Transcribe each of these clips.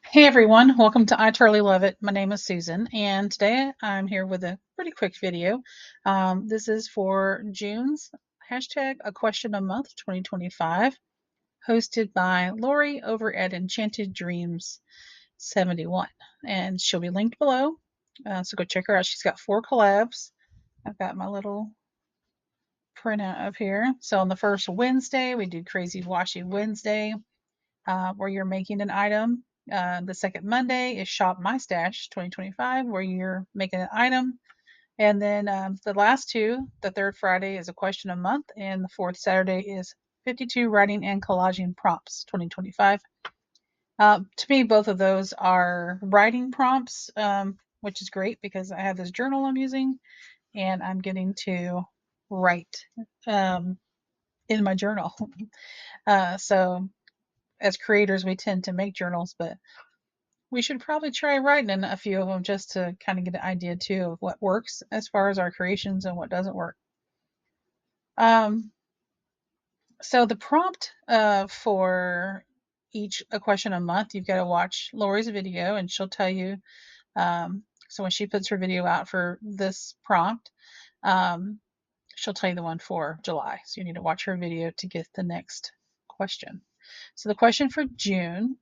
Hey everyone, welcome to I Totally Love It. My name is Susan, and today I'm here with a pretty quick video. This is for June's hashtag A Question a Month 2025, hosted by Lorie over at Enchanted Dreams 71, and she'll be linked below. So go check her out. She's got 4 collabs. I've got my little printout up here. So on the first Wednesday, we do Crazy Washy Wednesday, where you're making an item. The second Monday is Shop My Stash 2025, where you're making an item. And then the last two, the third Friday is a question a month, and the fourth Saturday is 52 writing and collaging prompts 2025. To me, both of those are writing prompts, which is great because I have this journal I'm using and I'm getting to write um, in my journal. So as creators, we tend to make journals, but we should probably try writing in a few of them just to kind of get an idea too of what works as far as our creations and what doesn't work. Um, so the prompt for each a question a month, you've got to watch Lori's video, and she'll tell you. So when she puts her video out for this prompt, um, she'll tell you the one for July. So you need to watch her video to get the next question. So the question for June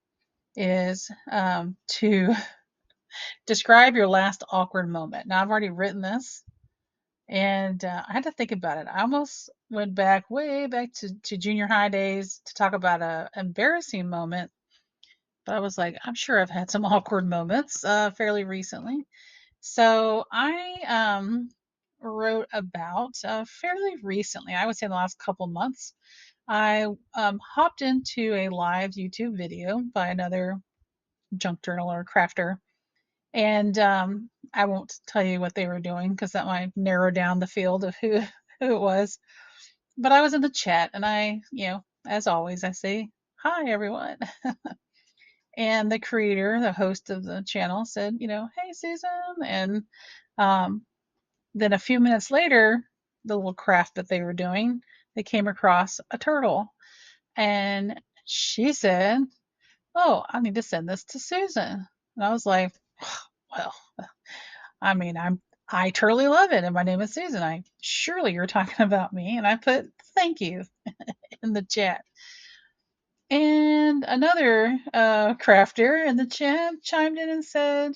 is to describe your last awkward moment. Now, I've already written this and I had to think about it. I almost went back, way back to junior high days to talk about a embarrassing moment, but I was like, I'm sure I've had some awkward moments fairly recently. So I wrote about fairly recently, I would say in the last couple months, I hopped into a live YouTube video by another junk journaler crafter, and I won't tell you what they were doing because that might narrow down the field of who it was. But I was in the chat, and as always, I say, "Hi, everyone." And the creator, the host of the channel, said, "Hey, Susan." And um, then a few minutes later, the little craft that they were doing, they came across a turtle. And she said, "Oh, I need to send this to Susan." And I was like, well, I mean, I totally love it, and my name is Susan. I surely you're talking about me, and I put thank you in the chat. And another crafter in the chat chimed in and said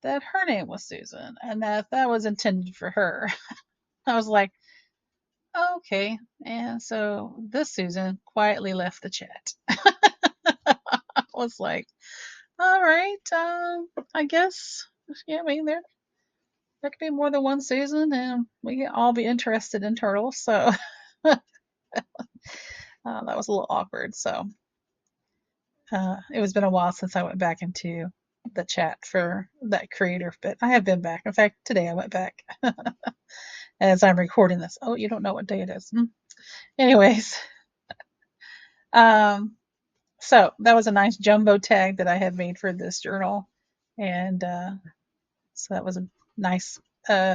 that her name was Susan and that was intended for her. I was like, okay. And so this Susan quietly left the chat. I was like, all right, I guess. Yeah, I mean, there could be more than one Susan, and we can all be interested in turtles. So that was a little awkward. So it was been a while since I went back into the chat for that creator, but I have been back. In fact, today I went back as I'm recording this. Oh, you don't know what day it is. Anyways, um, so that was a nice jumbo tag that I had made for this journal, and so that was a nice,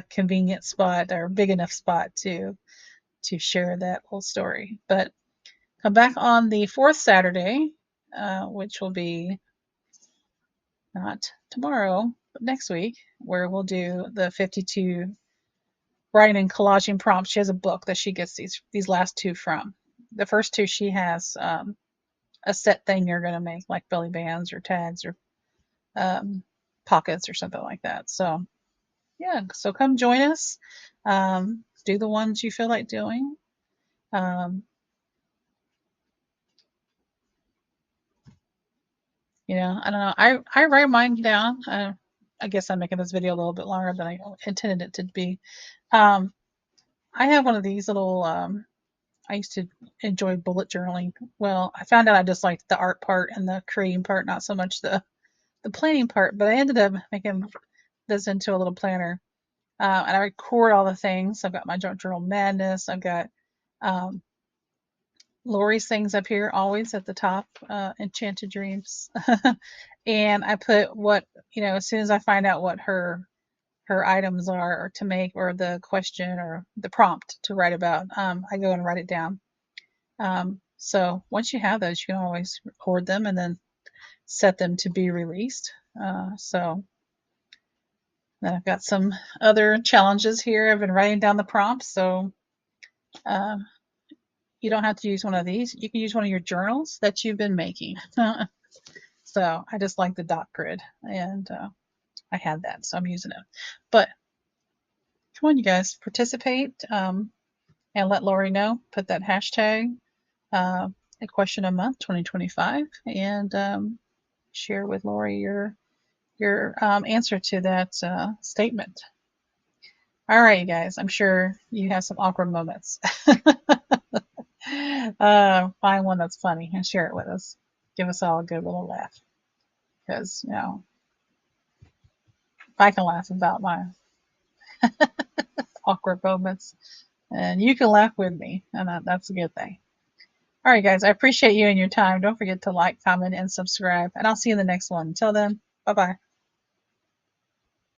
convenient spot or big enough spot to share that whole story. But come back on the fourth Saturday, which will be not tomorrow, but next week, where we'll do the 52 writing and collaging prompts. She has a book that she gets these last two from. The first two she has a set thing you're going to make, like belly bands or tags or um, pockets or something like that. So yeah, so come join us. Do the ones you feel like doing. Um, I don't know. I write mine down. I guess I'm making this video a little bit longer than I intended it to be. Um, I have one of these little. I used to enjoy bullet journaling. Well, I found out I just liked the art part and the creating part, not so much the planning part. But I ended up making this into a little planner, and I record all the things. I've got my junk journal madness. I've got um, Lori's things up here, always at the top, Enchanted Dreams. And I put what, as soon as I find out what her items are or to make, or the question or the prompt to write about, I go and write it down. So once you have those, you can always record them and then set them to be released. So then I've got some other challenges here. I've been writing down the prompts, so uh, you don't have to use one of these. You can use one of your journals that you've been making. So I just like the dot grid, and I had that, so I'm using it. But come on, you guys, participate, and let Lorie know. Put that hashtag a question a month 2025, and share with Lorie your answer to that statement. All right, you guys, I'm sure you have some awkward moments. Find one that's funny and share it with us. Give us all a good little laugh, because if I can laugh about my awkward moments, and you can laugh with me, and that's a good thing. All right, guys, I appreciate you and your time. Don't forget to like, comment, and subscribe, and I'll see you in the next one. Until then, bye bye.